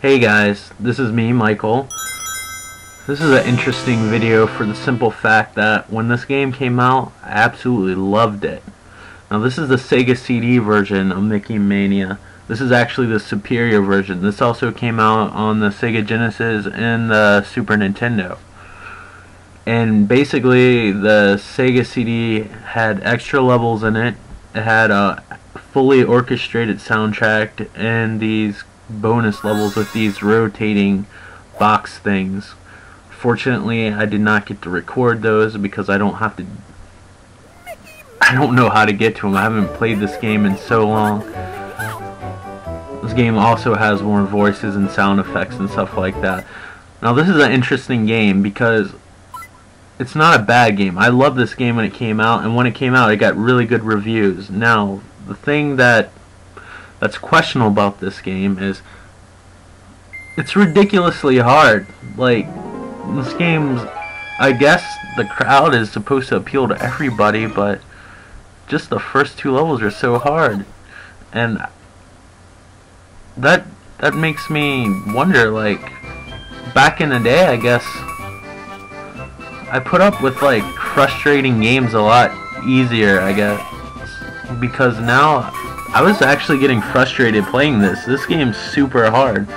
Hey guys, this is me, Michael. This is an interesting video for the simple fact that when this game came out, I absolutely loved it. Now this is the Sega CD version of Mickey Mania. This is actually the superior version. This also came out on the Sega Genesis and the Super Nintendo. And basically the Sega CD had extra levels in it. It had a fully orchestrated soundtrack and these bonus levels with these rotating box things. Fortunately, I did not get to record those because I don't know how to get to them. I haven't played this game in so long. This game also has more voices and sound effects and stuff like that. Now this is an interesting game because it's not a bad game. I loved this game when it came out, and when it came out it got really good reviews. Now the thing that's questionable about this game is it's ridiculously hard. Like, this game's, I guess the crowd is supposed to appeal to everybody, but just the first two levels are so hard, and that makes me wonder, like, back in the day, I guess I put up with like frustrating games a lot easier, I guess, because now I was actually getting frustrated playing this. This game's super hard,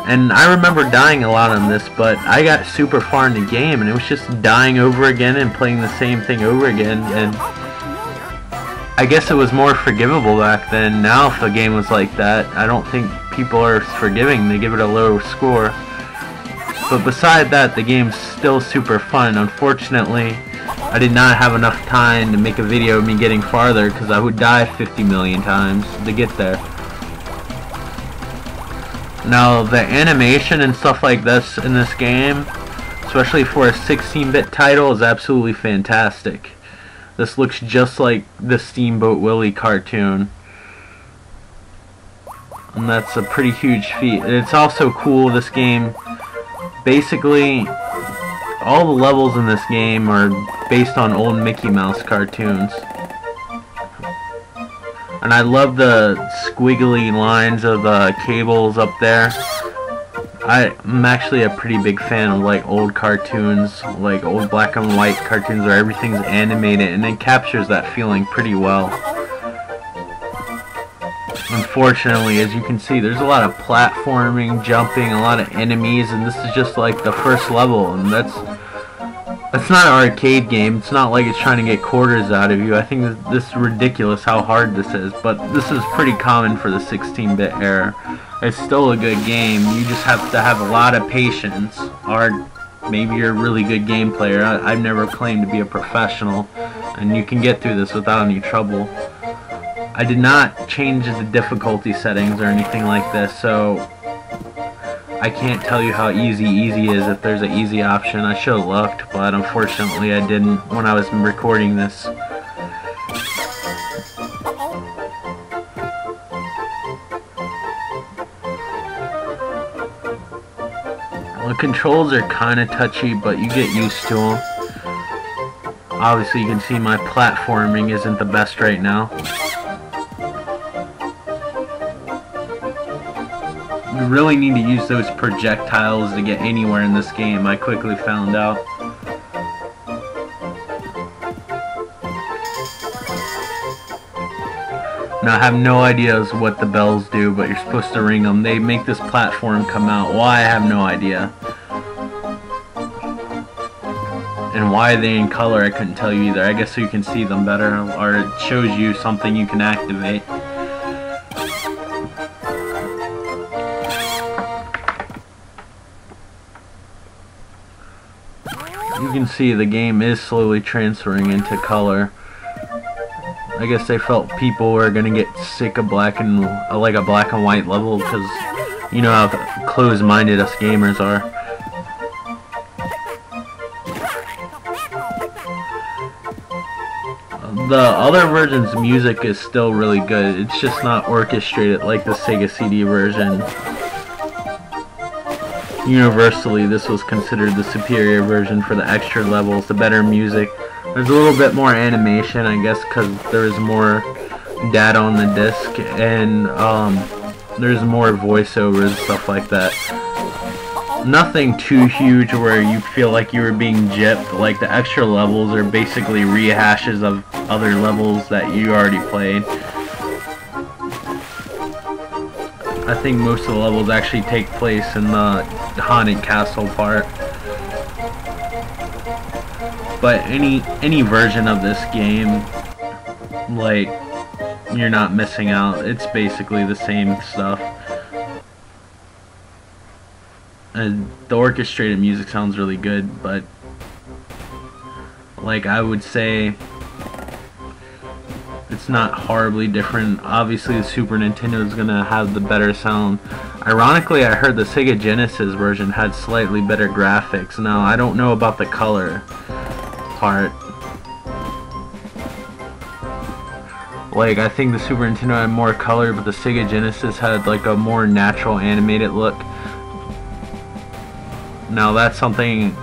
and I remember dying a lot on this, but I got super far in the game and it was just dying over again and playing the same thing over again, and I guess it was more forgivable back then. Now if a game was like that, I don't think people are forgiving. They give it a low score. But beside that, the game's still super fun. Unfortunately, I did not have enough time to make a video of me getting farther because I would die 50 million times to get there. Now, the animation and stuff like this in this game, especially for a 16-bit title, is absolutely fantastic. This looks just like the Steamboat Willie cartoon, and that's a pretty huge feat. It's also cool, this game, basically all the levels in this game are based on old Mickey Mouse cartoons. And I love the squiggly lines of the cables up there. I'm actually a pretty big fan of like old cartoons, like old black and white cartoons where everything's animated, and it captures that feeling pretty well. Unfortunately, as you can see, there's a lot of platforming, jumping, a lot of enemies, and this is just like the first level, and that's not an arcade game. It's not like it's trying to get quarters out of you. I think this is ridiculous how hard this is, but this is pretty common for the 16-bit era. It's still a good game. You just have to have a lot of patience, or maybe you're a really good game player. I've never claimed to be a professional, and you can get through this without any trouble. I did not change the difficulty settings or anything like this, so I can't tell you how easy is if there's an easy option. I should have looked, but unfortunately I didn't when I was recording this. The controls are kind of touchy, but you get used to them. Obviously you can see my platforming isn't the best right now. You really need to use those projectiles to get anywhere in this game, I quickly found out. Now I have no idea as what the bells do, but you're supposed to ring them. They make this platform come out. Why, I have no idea. And why they in color, I couldn't tell you either. I guess so you can see them better, or it shows you something you can activate. You can see the game is slowly transferring into color. I guess they felt people were gonna get sick of like a black and white level, because you know how closed-minded us gamers are. The other version's music is still really good. It's just not orchestrated like the Sega CD version. Universally, this was considered the superior version for the extra levels, the better music. There's a little bit more animation, I guess, because there is more data on the disc, and There's more voiceovers, stuff like that. Nothing too huge where you feel like you were being gypped. Like, the extra levels are basically rehashes of other levels that you already played. I think most of the levels actually take place in the haunted castle part. But any version of this game, like, you're not missing out. It's basically the same stuff. And the orchestrated music sounds really good, but like, I would say it's not horribly different. Obviously the Super Nintendo is gonna have the better sound. Ironically, I heard the Sega Genesis version had slightly better graphics. Now, I don't know about the color part. Like, I think the Super Nintendo had more color, but the Sega Genesis had like a more natural animated look. Now, that's something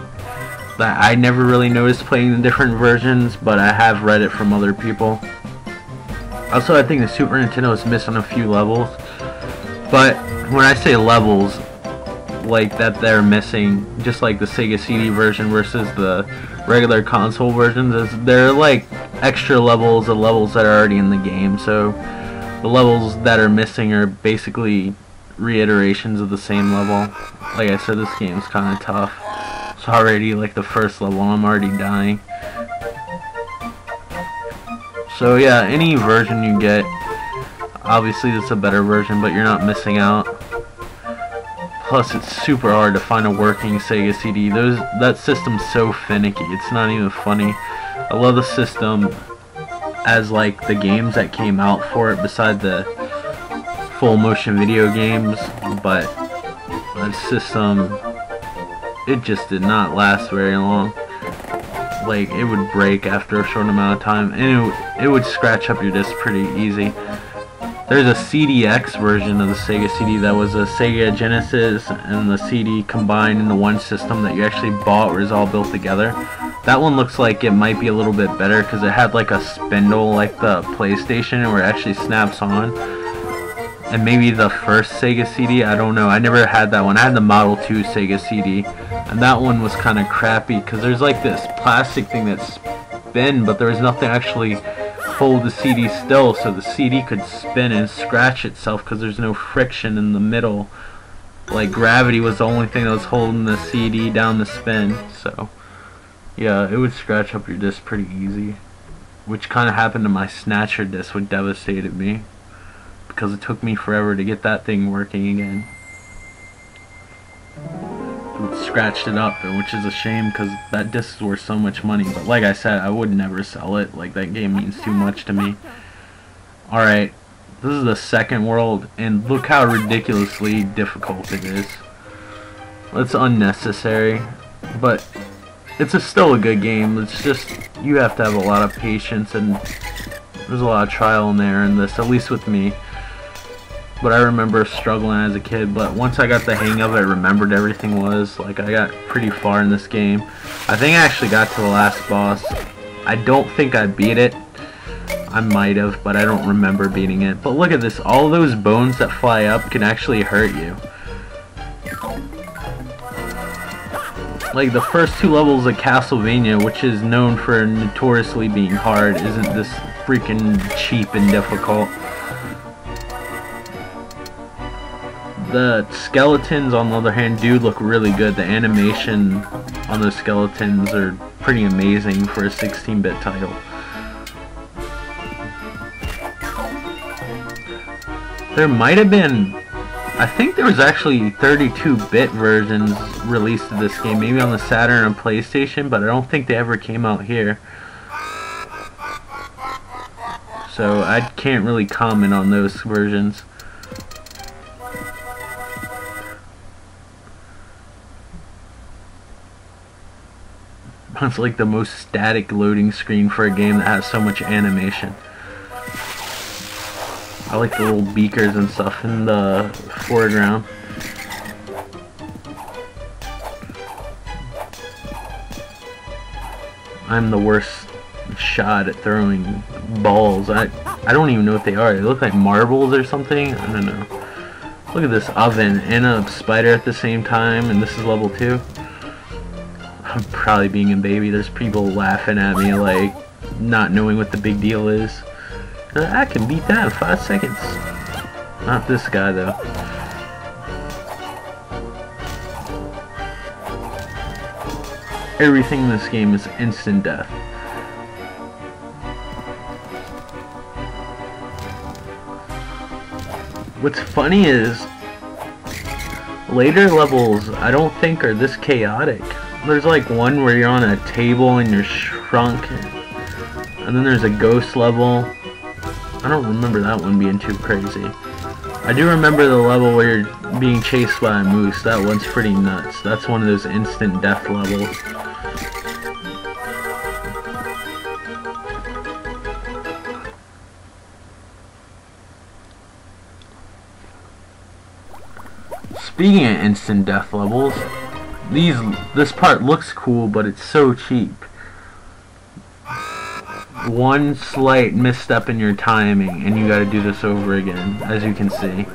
that I never really noticed playing the different versions, but I have read it from other people. Also, I think the Super Nintendo is missing a few levels, but when I say levels, like that they're missing, just like the Sega CD version versus the regular console versions, they're like extra levels of levels that are already in the game. So the levels that are missing are basically reiterations of the same level. Like I said, this game's kind of tough. It's already like the first level, I'm already dying. So yeah, any version you get, obviously it's a better version, but you're not missing out. Plus, it's super hard to find a working Sega CD. That system's so finicky, it's not even funny. I love the system as like the games that came out for it, beside the full motion video games, but that system, it just did not last very long. Like, it would break after a short amount of time, and it would scratch up your disc pretty easy. There's a CDX version of the Sega CD that was a Sega Genesis and the CD combined into one system that you actually bought, where it's all built together. That one looks like it might be a little bit better because it had like a spindle like the PlayStation where it actually snaps on. And maybe the first Sega CD, I don't know. I never had that one. I had the Model 2 Sega CD, and that one was kind of crappy because there's like this plastic thing that spin, but there was nothing to actually hold the CD still, so the CD could spin and scratch itself because there's no friction in the middle. Like, gravity was the only thing that was holding the CD down the spin. So yeah, it would scratch up your disc pretty easy, which kind of happened to my Snatcher disc, which devastated me, because it took me forever to get that thing working again. It scratched it up, which is a shame because that disc is worth so much money. But like I said, I would never sell it. Like, that game means too much to me. Alright, this is the second world, and look how ridiculously difficult it is. It's unnecessary, but it's still a good game. It's just, you have to have a lot of patience, and there's a lot of trial and error in this, at least with me. But I remember struggling as a kid, but once I got the hang of it, I remembered everything was. Like, I got pretty far in this game. I think I actually got to the last boss. I don't think I beat it. I might have, but I don't remember beating it. But look at this, all those bones that fly up can actually hurt you. Like, the first two levels of Castlevania, which is known for notoriously being hard, isn't this freaking cheap and difficult. The skeletons, on the other hand, do look really good. The animation on the skeletons are pretty amazing for a 16-bit title. There might have been, I think there was actually 32-bit versions released of this game, maybe on the Saturn and PlayStation, but I don't think they ever came out here. So I can't really comment on those versions. It's like the most static loading screen for a game that has so much animation. I like the little beakers and stuff in the foreground. I'm the worst shot at throwing balls. I don't even know what they are. They look like marbles or something. I don't know. Look at this oven and a spider at the same time, and this is level 2. I'm probably being a baby. There's people laughing at me like not knowing what the big deal is. I can beat that in 5 seconds. Not this guy though. Everything in this game is instant death. What's funny is later levels I don't think are this chaotic. There's like one where you're on a table and you're shrunk, and then there's a ghost level. I don't remember that one being too crazy. I do remember the level where you're being chased by a moose. That one's pretty nuts. That's one of those instant death levels. Speaking of instant death levels, this part looks cool, but it's so cheap. One slight misstep in your timing and you gotta do this over again, as you can see.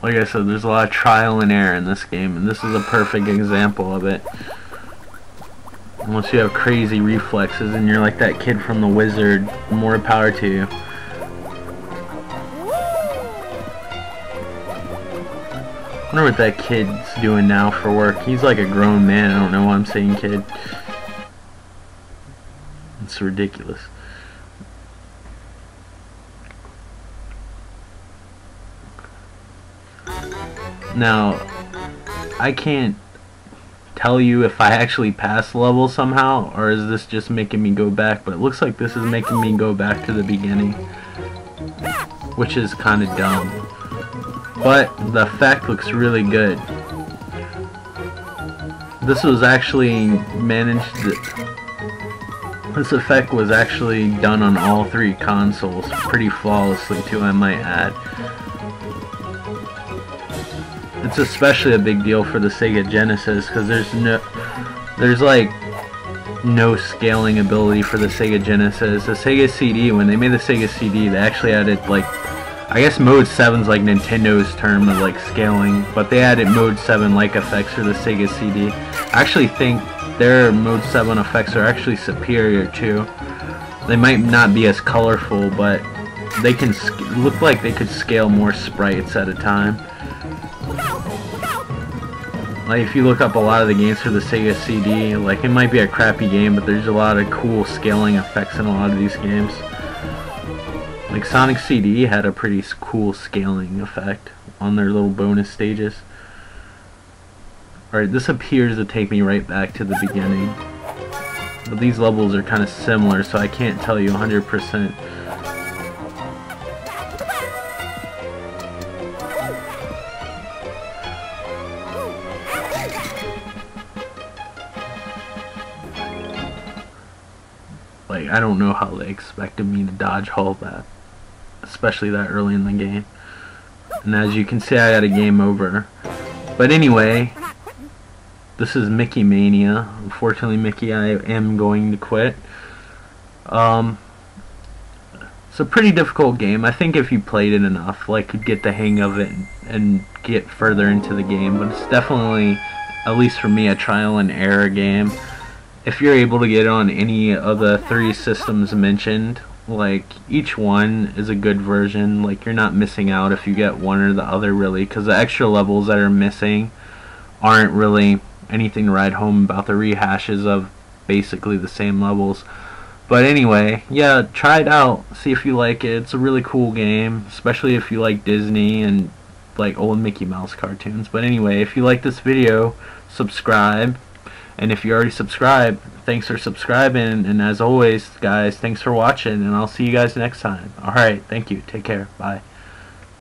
Like I said, there's a lot of trial and error in this game, and this is a perfect example of it. Unless you have crazy reflexes and you're like that kid from The Wizard, more power to you. I wonder what that kid's doing now for work. He's like a grown man. I don't know why I'm saying kid. It's ridiculous. Now, I can't tell you if I actually passed the level somehow, or is this just making me go back, but it looks like this is making me go back to the beginning, which is kind of dumb. But the effect looks really good. This was actually this effect was actually done on all 3 consoles pretty flawlessly too, I might add. It's especially a big deal for the Sega Genesis because there's like no scaling ability for the Sega Genesis. The Sega CD, when they made the Sega CD, they actually added like, I guess Mode 7's like Nintendo's term of like scaling, but they added Mode 7 like effects for the Sega CD. I actually think their Mode 7 effects are actually superior too. They might not be as colorful, but they can look like they could scale more sprites at a time. Like if you look up a lot of the games for the Sega CD, like it might be a crappy game, but there's a lot of cool scaling effects in a lot of these games. Like Sonic CD had a pretty cool scaling effect on their little bonus stages. Alright, this appears to take me right back to the beginning. But these levels are kind of similar, so I can't tell you 100%. Like, I don't know how they expected me to dodge all that, especially that early in the game. And as you can see, I got a game over. But anyway, this is Mickey Mania. Unfortunately, Mickey, I am going to quit. It's a pretty difficult game. I think if you played it enough, like, you'd get the hang of it and get further into the game. But it's definitely, at least for me, a trial and error game. If you're able to get it on any of the 3 systems mentioned, like, each one is a good version. Like, you're not missing out if you get one or the other, really, because the extra levels that are missing aren't really anything to write home about. The rehashes of basically the same levels. But anyway, yeah, try it out, see if you like it. It's a really cool game, especially if you like Disney and like old Mickey Mouse cartoons. But anyway, if you like this video, subscribe. And if you already subscribed, thanks for subscribing. And as always, guys, thanks for watching, and I'll see you guys next time. Alright, thank you. Take care. Bye.